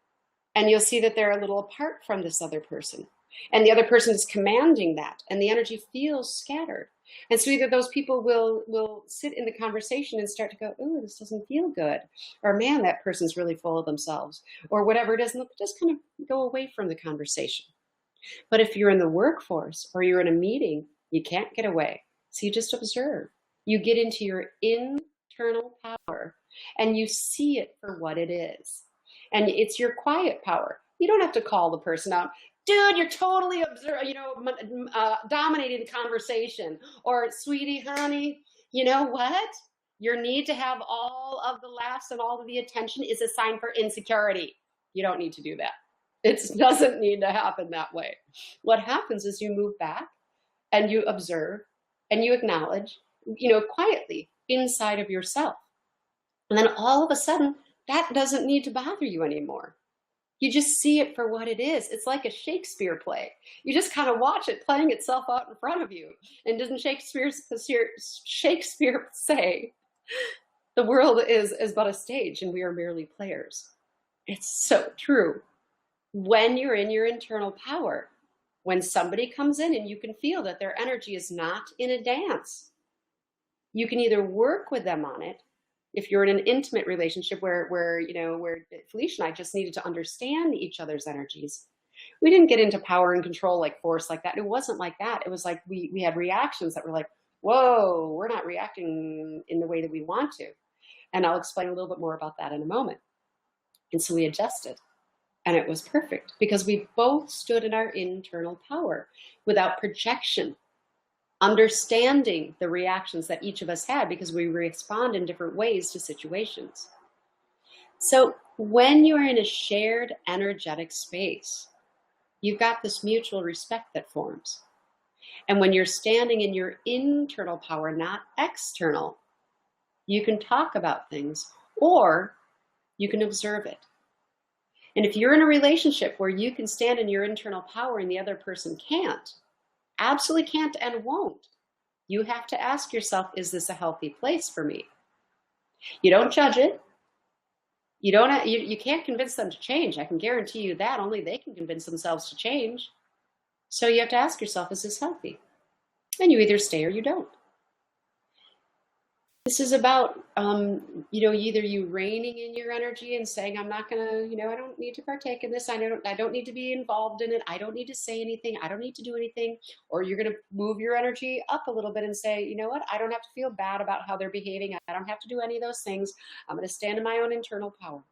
And you'll see that they're a little apart from this other person. And the other person is commanding that. And the energy feels scattered. And so either those people will sit in the conversation and start to go, oh, this doesn't feel good. Or, man, that person's really full of themselves. Or whatever it is, and they'll just kind of go away from the conversation. But if you're in the workforce or you're in a meeting, you can't get away. So you just observe. You get into your internal power and you see it for what it is. And it's your quiet power. You don't have to call the person out. Dude, you're totally dominating the conversation. Or, sweetie, honey, you know what? Your need to have all of the laughs and all of the attention is a sign for insecurity. You don't need to do that. It doesn't need to happen that way. What happens is you move back and you observe and you acknowledge, quietly inside of yourself. And then all of a sudden, that doesn't need to bother you anymore. You just see it for what it is. It's like a Shakespeare play. You just kind of watch it playing itself out in front of you. And doesn't Shakespeare say, the world is but a stage and we are merely players? It's so true. When you're in your internal power, when somebody comes in and you can feel that their energy is not in a dance, you can either work with them on it. If you're in an intimate relationship where Felicia and I just needed to understand each other's energies, we didn't get into power and control, like force like that. It wasn't like that. It was like we had reactions that were like, whoa, we're not reacting in the way that we want to. And I'll explain a little bit more about that in a moment. And so we adjusted. And it was perfect because we both stood in our internal power without projection, understanding the reactions that each of us had because we respond in different ways to situations. So when you're in a shared energetic space, you've got this mutual respect that forms. And when you're standing in your internal power, not external, you can talk about things or you can observe it. And if you're in a relationship where you can stand in your internal power and the other person can't, absolutely can't and won't, you have to ask yourself, is this a healthy place for me? You don't judge it. You can't convince them to change. I can guarantee you that. Only they can convince themselves to change. So you have to ask yourself, is this healthy? And you either stay or you don't. This is about, either you reining in your energy and saying, I'm not going to, I don't need to partake in this. I don't need to be involved in it. I don't need to say anything. I don't need to do anything. Or you're going to move your energy up a little bit and say, you know what? I don't have to feel bad about how they're behaving. I don't have to do any of those things. I'm going to stand in my own internal power.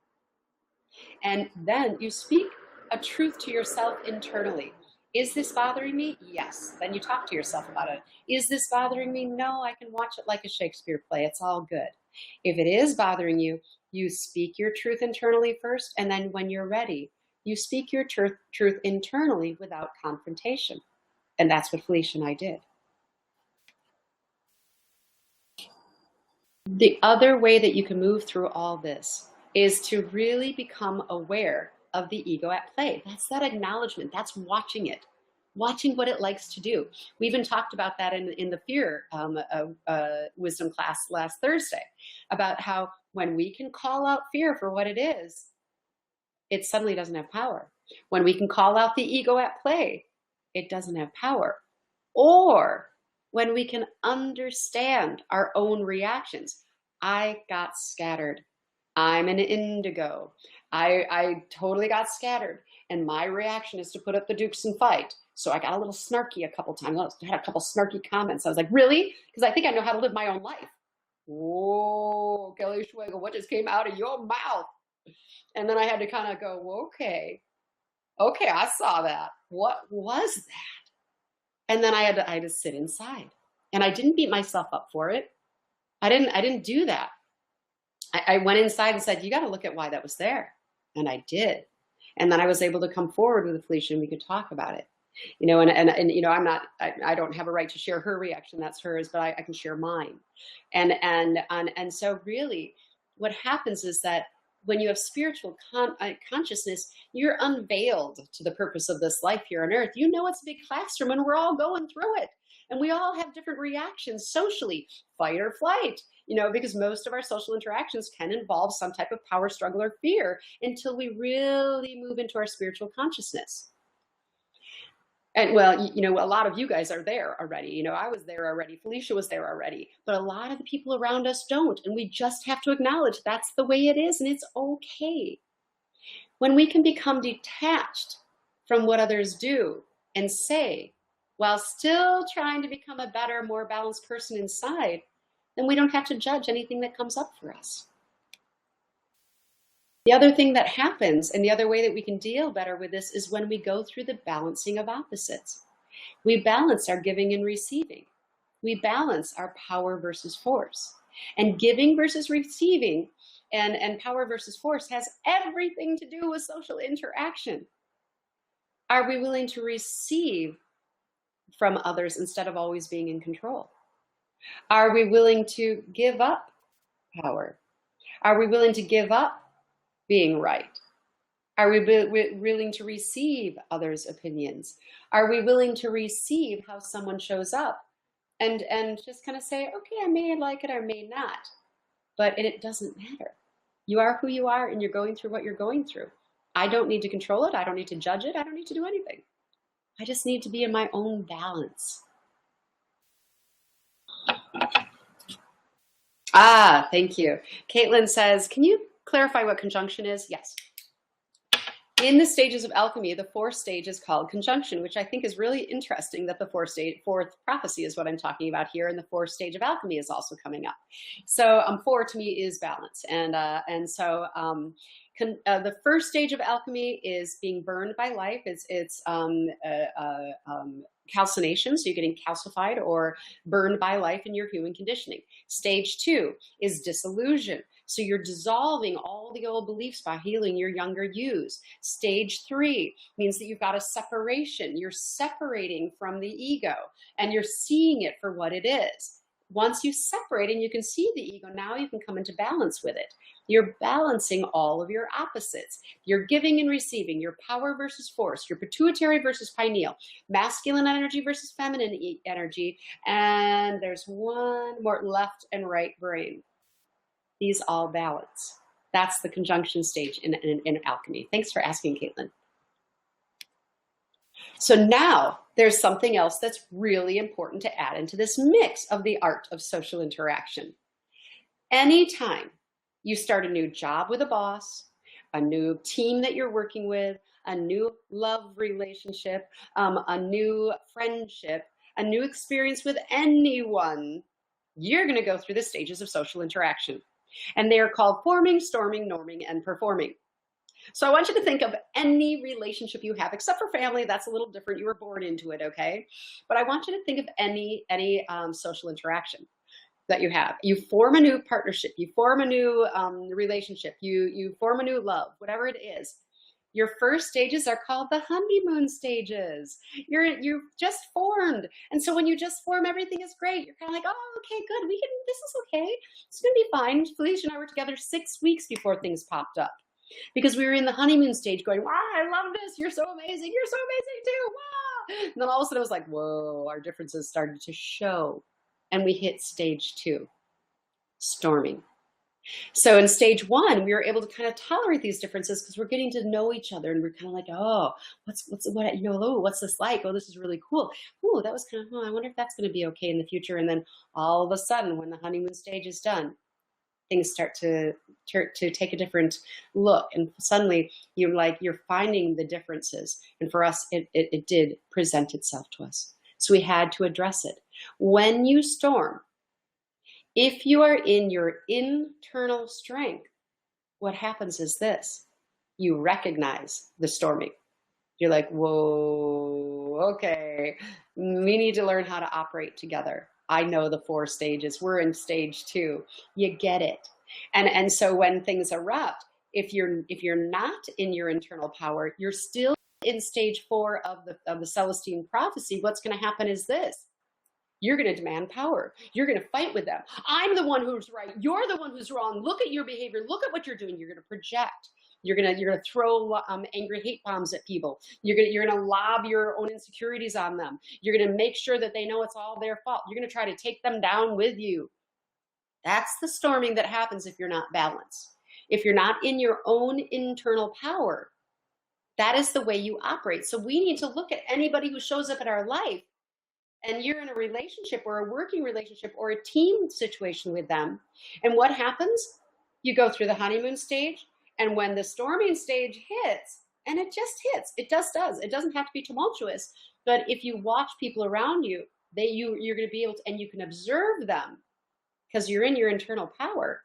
And then you speak a truth to yourself internally. Is this bothering me? Yes. Then you talk to yourself about it. Is this bothering me? No, I can watch it like a Shakespeare play. It's all good. If it is bothering you, you speak your truth internally first, and then when you're ready, you speak your truth internally without confrontation. And that's what Felicia and I did. The other way that you can move through all this is to really become aware of the ego at play. That's that acknowledgement. That's watching it, watching what it likes to do. We even talked about that in the fear wisdom class last Thursday, about how when we can call out fear for what it is, it suddenly doesn't have power. When we can call out the ego at play, it doesn't have power. Or when we can understand our own reactions. I got scattered. I'm an indigo. I totally got scattered. And my reaction is to put up the dukes and fight. So I got a little snarky a couple times. I had a couple snarky comments. I was like, really? Because I think I know how to live my own life. Whoa, Kelly Schwegel, what just came out of your mouth? And then I had to kind of go, well, okay, I saw that. What was that? And then I had to sit inside. And I didn't beat myself up for it. I didn't do that. I went inside and said, you got to look at why that was there. And I did. And then I was able to come forward with Felicia and we could talk about it. I don't have a right to share her reaction. That's hers, but I can share mine. And so really what happens is that when you have spiritual consciousness, you're unveiled to the purpose of this life here on earth. You know, it's a big classroom and we're all going through it. And we all have different reactions socially, fight or flight, because most of our social interactions can involve some type of power struggle or fear until we really move into our spiritual consciousness. And well, a lot of you guys are there already. I was there already. Felicia was there already. But a lot of the people around us don't. And we just have to acknowledge that's the way it is. And it's okay. When we can become detached from what others do and say, while still trying to become a better, more balanced person inside, then we don't have to judge anything that comes up for us. The other thing that happens, and the other way that we can deal better with this, is when we go through the balancing of opposites. We balance our giving and receiving. We balance our power versus force. And giving versus receiving and power versus force has everything to do with social interaction. Are we willing to receive from others instead of always being in control? Are we willing to give up power? Are we willing to give up being right? Are we willing to receive others' opinions? Are we willing to receive how someone shows up and just kind of say, okay, I may like it, I may not, but it doesn't matter. You are who you are, and you're going through what you're going through. I don't need to control it. I don't need to judge it. I don't need to do anything. I just need to be in my own balance. Ah, thank you. Caitlin says, can you clarify what conjunction is? Yes. In the stages of alchemy, the fourth stage is called conjunction, which I think is really interesting that the fourth prophecy is what I'm talking about here, and the fourth stage of alchemy is also coming up. So 4 to me is balance, and so the first stage of alchemy is being burned by life. It's calcination, so you're getting calcified or burned by life in your human conditioning. Stage 2 is disillusion. So you're dissolving all the old beliefs by healing your younger yous. Stage 3 means that you've got a separation. You're separating from the ego and you're seeing it for what it is. Once you separate and you can see the ego, now you can come into balance with it. You're balancing all of your opposites. You're giving and receiving, your power versus force, your pituitary versus pineal, masculine energy versus feminine energy, and there's one more, left and right brain. These all balance. That's the conjunction stage in alchemy. Thanks for asking, Caitlin. So now there's something else that's really important to add into this mix of the art of social interaction. Anytime you start a new job with a boss, a new team that you're working with, a new love relationship, a new friendship, a new experience with anyone, you're going to go through the stages of social interaction. And they are called forming, storming, norming, and performing. So I want you to think of any relationship you have, except for family. That's a little different. You were born into it, okay? But I want you to think of any social interaction that you have. You form a new partnership. You form a new relationship. You form a new love, whatever it is. Your first stages are called the honeymoon stages. You've just formed. And so when you just form, everything is great. You're kind of like, oh, okay, good. This is okay. It's going to be fine. Felicia and I were together 6 weeks before things popped up because we were in the honeymoon stage going, wow, I love this. You're so amazing. You're so amazing too. Wow. And then all of a sudden it was like, whoa, our differences started to show. And we hit stage 2, storming. So in stage 1, we were able to kind of tolerate these differences because we're getting to know each other, and we're kind of like, oh, what's this like? Oh, this is really cool. Oh, that was kind of, I wonder if that's going to be okay in the future. And then all of a sudden, when the honeymoon stage is done, things start to take a different look, and suddenly you're finding the differences. And for us, it did present itself to us, so we had to address it. When you storm, if you are in your internal strength, what happens is this: you recognize the storming. You're like, whoa, okay, we need to learn how to operate together. I know the 4 stages. We're in stage 2. You get it. And so when things erupt, if you're not in your internal power, you're still in stage 4 of the Celestine prophecy. What's going to happen is this: you're going to demand power. You're going to fight with them. I'm the one who's right. You're the one who's wrong. Look at your behavior. Look at what you're doing. You're going to project. You're going to throw angry hate bombs at people. You're going to lob your own insecurities on them. You're going to make sure that they know it's all their fault. You're going to try to take them down with you. That's the storming that happens if you're not balanced. If you're not in your own internal power, that is the way you operate. So we need to look at anybody who shows up in our life, and you're in a relationship or a working relationship or a team situation with them. And what happens? You go through the honeymoon stage, and when the storming stage hits, and it just hits, it does. It doesn't have to be tumultuous, but if you watch people around you, you're going to be able to, and you can observe them because you're in your internal power.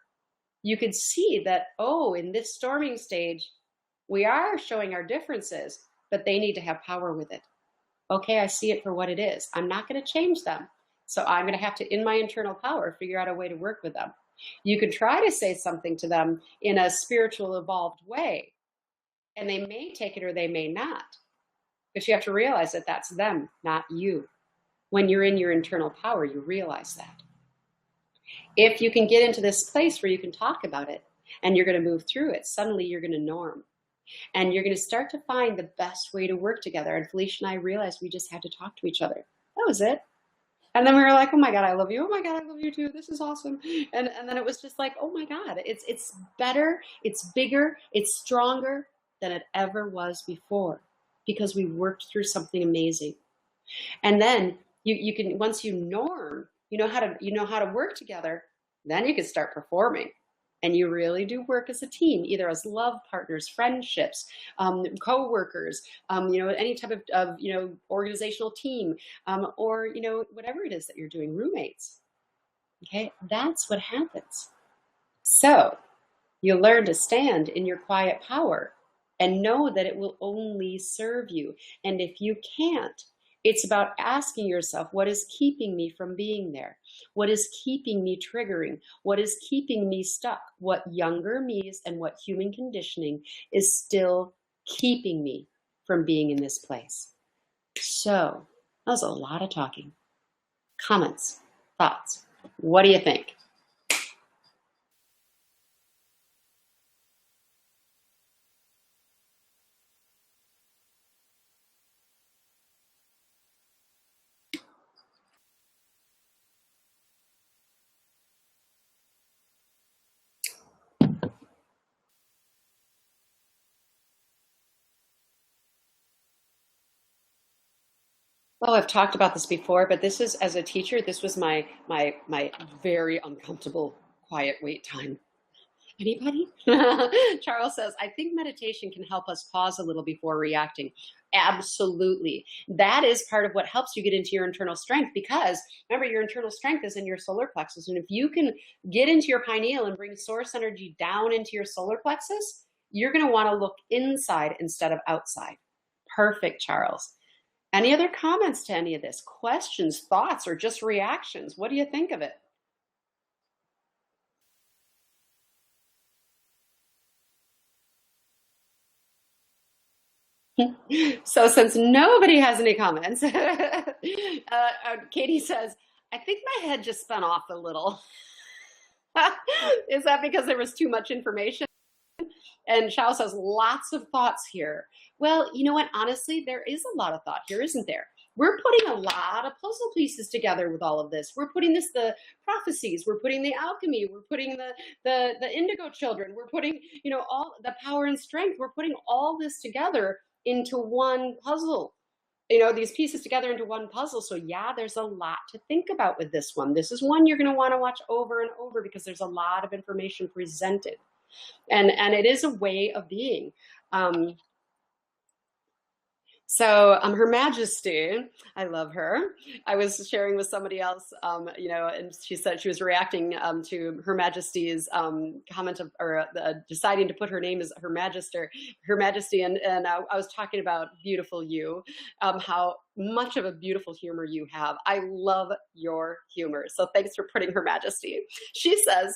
You could see that, oh, in this storming stage, we are showing our differences, but they need to have power with it. Okay, I see it for what it is. I'm not going to change them. So I'm going to have to, in my internal power, figure out a way to work with them. You could try to say something to them in a spiritual, evolved way, and they may take it or they may not. But you have to realize that that's them, not you. When you're in your internal power, you realize that. If you can get into this place where you can talk about it, and you're going to move through it. Suddenly you're going to norm. And you're going to start to find the best way to work together. And Felicia and I realized we just had to talk to each other. That was it. And then we were like, oh my God, I love you. Oh my God, I love you too. This is awesome. And then it was just like, oh my God, it's better, it's bigger, it's stronger than it ever was before because we worked through something amazing. And then you can, once you norm, you know how to work together, then you can start performing. And you really do work as a team, either as love partners, friendships, co-workers, any type of organizational team, or whatever it is that you're doing, roommates. Okay, that's what happens. So you learn to stand in your quiet power and know that it will only serve you. And if you can't, it's about asking yourself, what is keeping me from being there? What is keeping me triggering? What is keeping me stuck? What younger me's and what human conditioning is still keeping me from being in this place? So that was a lot of talking. Comments, thoughts. What do you think? Oh, I've talked about this before, but this is, as a teacher, this was my very uncomfortable quiet wait time. Anybody? Charles says, I think meditation can help us pause a little before reacting. Absolutely. That is part of what helps you get into your internal strength because remember, your internal strength is in your solar plexus. And if you can get into your pineal and bring source energy down into your solar plexus, you're going to want to look inside instead of outside. Perfect, Charles. Any other comments to any of this? Questions, thoughts, or just reactions? What do you think of it? So since nobody has any comments, Katie says, I think my head just spun off a little. Is that because there was too much information? And Shao says, lots of thoughts here. Well, you know what? Honestly, there is a lot of thought here, isn't there? We're putting a lot of puzzle pieces together with all of this. We're putting the prophecies, we're putting the alchemy, we're putting the indigo children, we're putting, all the power and strength, we're putting all this together into one puzzle. These pieces together into one puzzle. So yeah, there's a lot to think about with this one. This is one you're going to want to watch over and over because there's a lot of information presented. And it is a way of being. So Her Majesty, I love her. I was sharing with somebody else, and she said she was reacting to Her Majesty's comment of, or deciding to put her name as Her Majesty, and I was talking about beautiful you, how much of a beautiful humor you have. I love your humor. So thanks for putting Her Majesty. She says,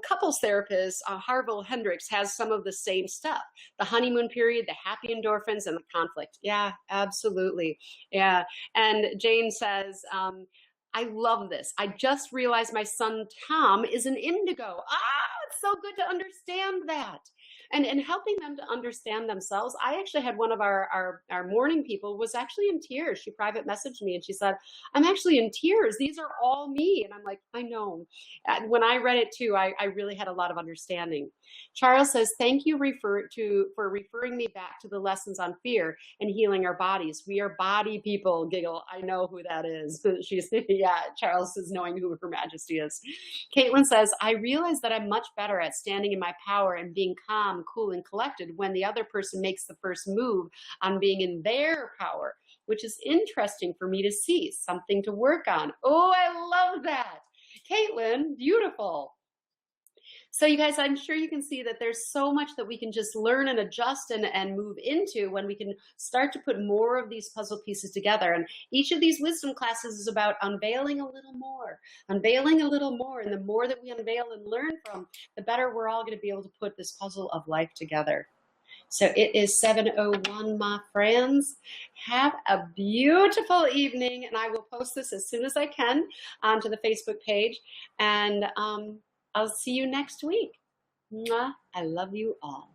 couples therapist Harville Hendricks has some of the same stuff: the honeymoon period, the happy endorphins, and the conflict. Yeah, absolutely. Yeah. And Jane says, I love this. I just realized my son Tom is an indigo. It's so good to understand that. And helping them to understand themselves. I actually had one of our morning people was actually in tears. She private messaged me and she said, I'm actually in tears. These are all me. And I'm like, I know. And when I read it too, I really had a lot of understanding. Charles says, thank you for referring me back to the lessons on fear and healing our bodies. We are body people, giggle. I know who that is. She's, yeah, Charles is knowing who Her Majesty is. Caitlin says, I realize that I'm much better at standing in my power and being calm, cool, and collected when the other person makes the first move on being in their power, which is interesting for me to see, something to work on. Oh, I love that. Caitlin, beautiful. So you guys, I'm sure you can see that there's so much that we can just learn and adjust and move into when we can start to put more of these puzzle pieces together. And each of these wisdom classes is about unveiling a little more. And the more that we unveil and learn from, the better we're all going to be able to put this puzzle of life together. So it is 7:01, my friends. Have a beautiful evening. And I will post this as soon as I can onto the Facebook page. And I'll see you next week. Mwah. I love you all.